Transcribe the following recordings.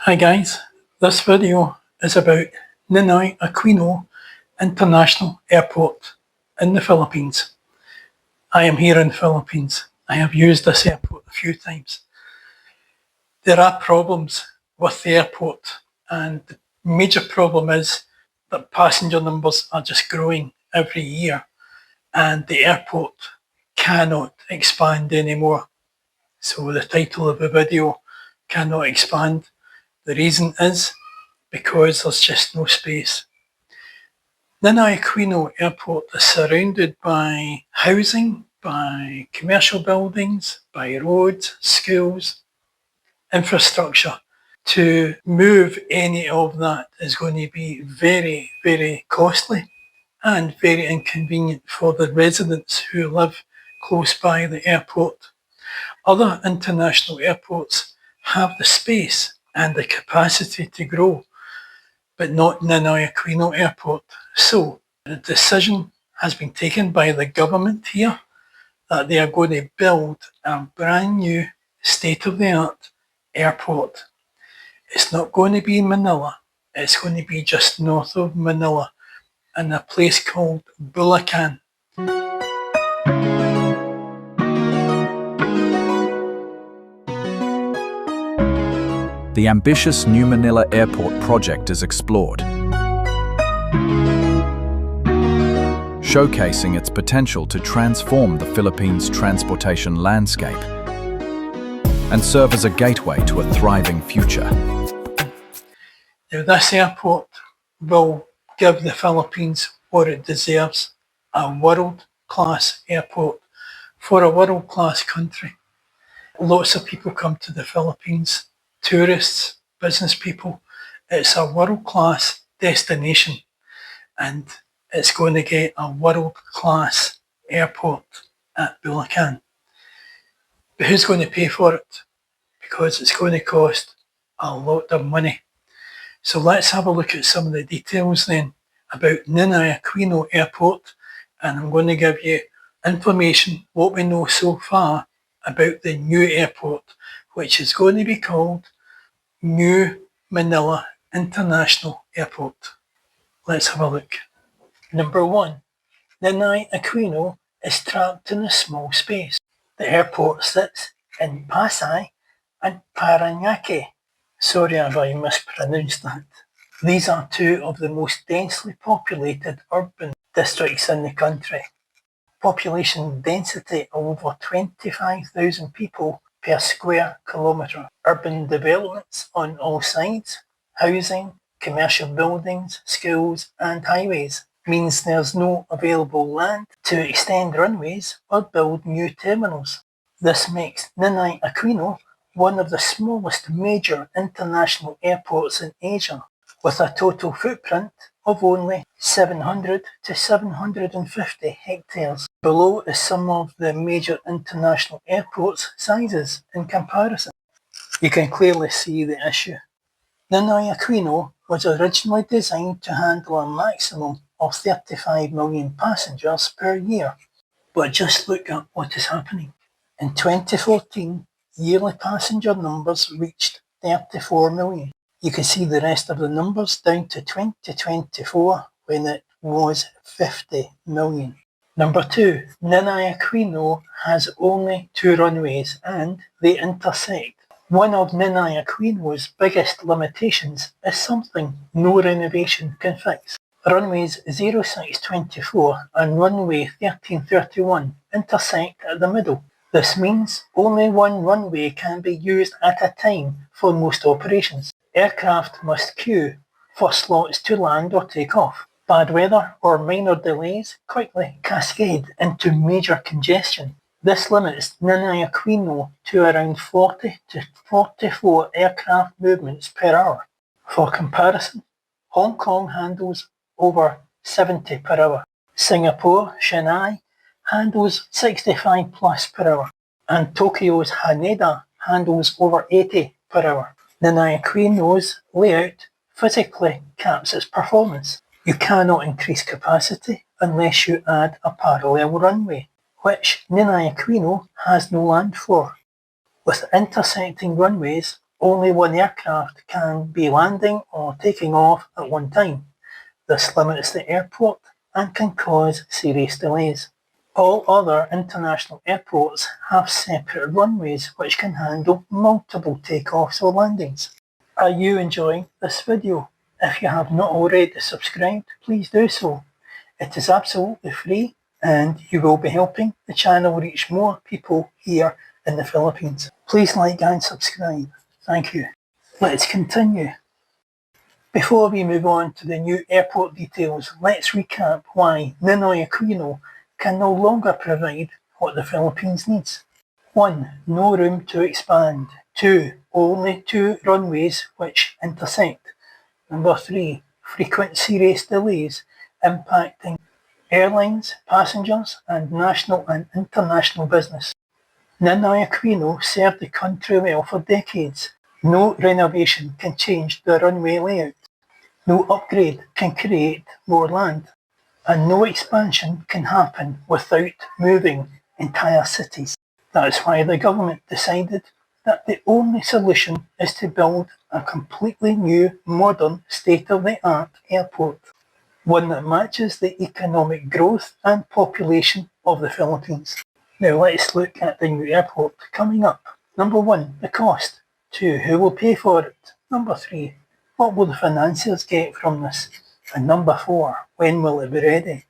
Hi guys, this video is about Ninoy Aquino International Airport in the Philippines. I am here in the Philippines. I have used this airport a few times. There are problems with the airport, and the major problem is that passenger numbers are just growing every year and the airport cannot expand anymore. So the title of the video, Cannot Expand. The reason is because there's just no space. Ninoy Aquino Airport is surrounded by housing, by commercial buildings, by roads, schools, infrastructure. To move any of that is going to be very, very costly and very inconvenient for the residents who live close by the airport. Other international airports have the space and the capacity to grow, but not Ninoy Aquino Airport. So the decision has been taken by the government here that they are going to build a brand new state-of-the-art airport. It's not going to be in Manila. It's going to be just north of Manila in a place called Bulacan. The ambitious new Manila Airport project is explored, showcasing its potential to transform the Philippines' transportation landscape and serve as a gateway to a thriving future. Now, this airport will give the Philippines what it deserves, a world-class airport for a world-class country. Lots of people come to the Philippines, tourists, business people. It's a world-class destination and it's going to get a world-class airport at Bulacan. But who's going to pay for it? Because it's going to cost a lot of money. So let's have a look at some of the details then about Ninoy Aquino Airport, and I'm going to give you information, what we know so far about the new airport, which is going to be called New Manila International Airport. Let's have a look. Number 1, Ninoy Aquino is trapped in a small space. The airport sits in Pasay and Parañaque. Sorry if I mispronounced that. These are two of the most densely populated urban districts in the country. Population density of over 25,000 people per square kilometre. Urban developments on all sides, housing, commercial buildings, schools and highways means there's no available land to extend runways or build new terminals. This makes Ninoy Aquino one of the smallest major international airports in Asia, with a total footprint of only 700 to 750 hectares. Below is some of the major international airports' sizes in comparison. You can clearly see the issue. Ninoy Aquino was originally designed to handle a maximum of 35 million passengers per year. But just look at what is happening. In 2014, yearly passenger numbers reached 34 million. You can see the rest of the numbers down to 2024 when it was 50 million. Number 2, Ninoy Aquino has only 2 runways and they intersect. One of Ninoy Aquino's biggest limitations is something no renovation can fix. Runways 0624 and runway 1331 intersect at the middle. This means only one runway can be used at a time for most operations. Aircraft must queue for slots to land or take off. Bad weather or minor delays quickly cascade into major congestion. This limits Ninoy Aquino to around 40 to 44 aircraft movements per hour. For comparison, Hong Kong handles over 70 per hour. Singapore, Chennai, handles 65 plus per hour. And Tokyo's Haneda handles over 80 per hour. Ninoy Aquino's layout physically caps its performance. You cannot increase capacity unless you add a parallel runway, which Ninoy Aquino has no land for. With intersecting runways, Only one aircraft can be landing or taking off at one time. This limits the airport and can cause serious delays. All other international airports have separate runways which can handle multiple takeoffs or landings. Are you enjoying this video? If you have not already subscribed, please do so. It is absolutely free and you will be helping the channel reach more people here in the Philippines. Please like and subscribe. Thank you. Let's continue. Before we move on to the new airport details, let's recap why Ninoy Aquino can no longer provide what the Philippines needs. 1. No room to expand. 2. Only 2 runways which intersect. Number 3. Frequent serious delays impacting airlines, passengers, and national and international business. Ninoy Aquino served the country well for decades. No renovation can change the runway layout. No upgrade can create more land. And no expansion can happen without moving entire cities. That's why the government decided that the only solution is to build a completely new, modern, state-of-the-art airport. One that matches the economic growth and population of the Philippines. Now let's look at the new airport coming up. Number 1, the cost. 2, who will pay for it? Number 3, what will the financiers get from this? And number 4, when will it be ready?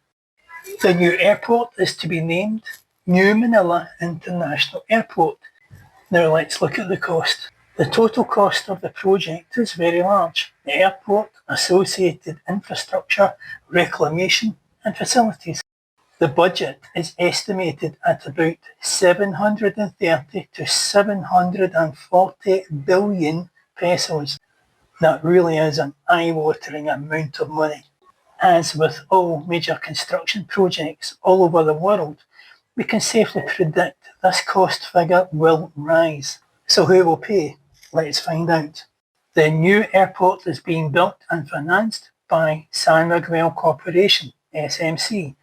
The new airport is to be named New Manila International Airport. Now let's look at the cost. The total cost of the project is very large. The airport, associated infrastructure, reclamation and facilities. The budget is estimated at about 730 to 740 billion pesos. That really is an eye-watering amount of money. As with all major construction projects all over the world, we can safely predict this cost figure will rise. So who will pay? Let's find out. The new airport is being built and financed by San Miguel Corporation, SMC,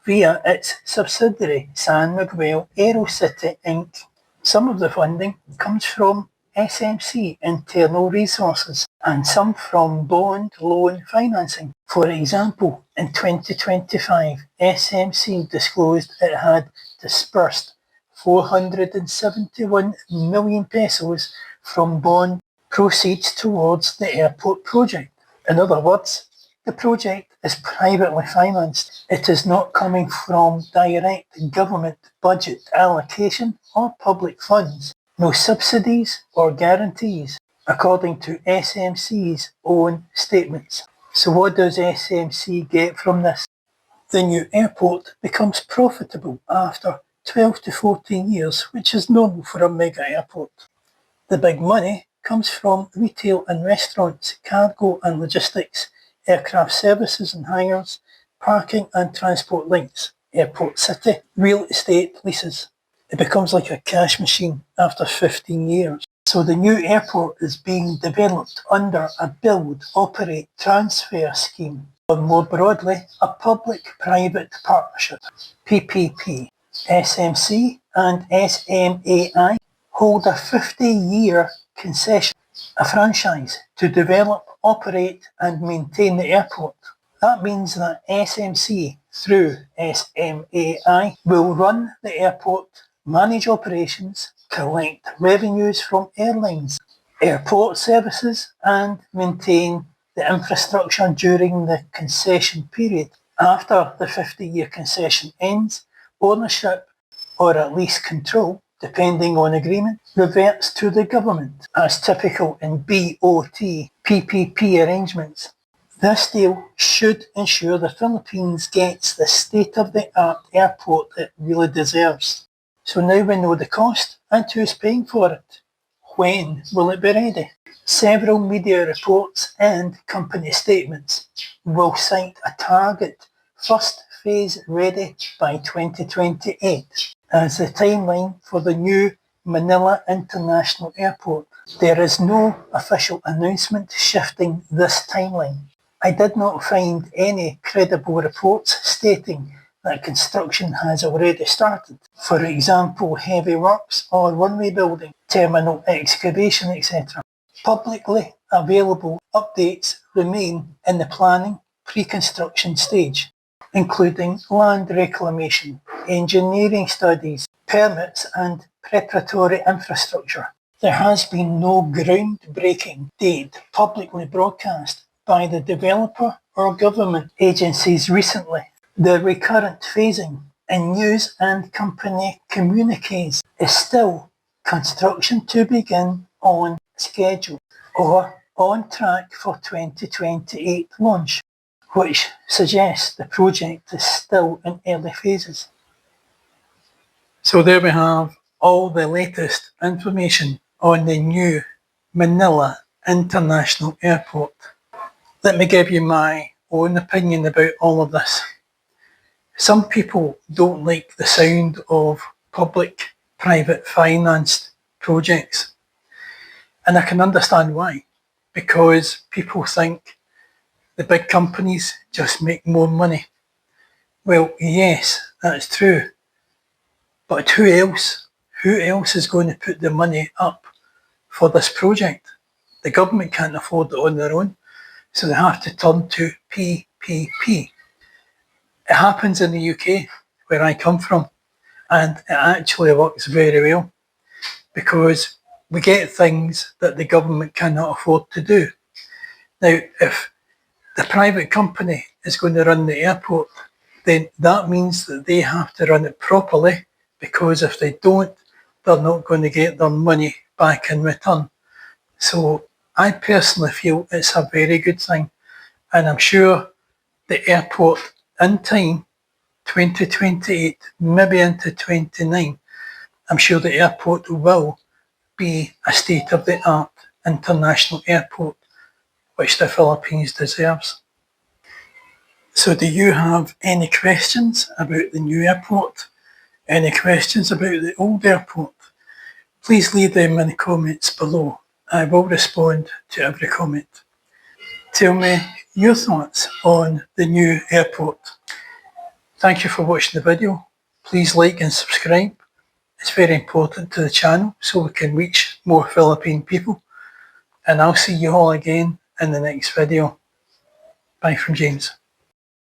via its subsidiary San Miguel AeroCity Inc. Some of the funding comes from SMC internal resources and some from bond loan financing. For example, in 2025, SMC disclosed it had disbursed 471 million pesos from bond proceeds towards the airport project. In other words, the project is privately financed. It is not coming from direct government budget allocation or public funds. No subsidies or guarantees, according to SMC's own statements. So what does SMC get from this? The new airport becomes profitable after 12 to 14 years, which is normal for a mega airport. The big money comes from retail and restaurants, cargo and logistics, aircraft services and hires, parking and transport links, airport city, real estate leases. It becomes like a cash machine after 15 years. So the new airport is being developed under a build, operate, transfer scheme, or more broadly, a public-private partnership, PPP. SMC and SMAI hold a 50-year concession, a franchise, to develop, operate and maintain the airport. That means that SMC, through SMAI, will run the airport, manage operations, collect revenues from airlines, airport services and maintain the infrastructure during the concession period. After the 50-year concession ends, ownership or at least control, depending on agreement, reverts to the government, as typical in BOT PPP arrangements. This deal should ensure the Philippines gets the state-of-the-art airport it really deserves. So now we know the cost and who's paying for it. When will it be ready? Several media reports and company statements will cite a target first phase ready by 2028 as the timeline for the new Manila International Airport. There is no official announcement shifting this timeline. I did not find any credible reports stating that construction has already started. For example, heavy works or runway building, terminal excavation, etc. Publicly available updates remain in the planning pre-construction stage, including land reclamation, engineering studies, permits and preparatory infrastructure. There has been no groundbreaking date publicly broadcast by the developer or government agencies recently. The recurrent phasing in news and company communiques is still construction to begin on schedule or on track for 2028 launch, which suggests the project is still in early phases. So there we have all the latest information on the new Manila International Airport. Let me give you my own opinion about all of this. Some people don't like the sound of public-private financed projects. And I can understand why. Because people think the big companies just make more money. Well, yes, that's true. But who else? Who else is going to put the money up for this project? The government can't afford it on their own, so they have to turn to PPP. It happens in the UK, where I come from, and it actually works very well because we get things that the government cannot afford to do. Now, if the private company is going to run the airport, then that means that they have to run it properly, because if they don't, they're not going to get their money back in return. So I personally feel it's a very good thing, and I'm sure the airport in time, 2028, maybe into 29, I'm sure the airport will be a state-of-the-art international airport, which the Philippines deserves. So do you have any questions about the new airport? Any questions about the old airport? Please leave them in the comments below. I will respond to every comment. Tell me your thoughts on the new airport. Thank you for watching the video. Please like and subscribe. It's very important to the channel so we can reach more Philippine people. And I'll see you all again in the next video. Bye from James.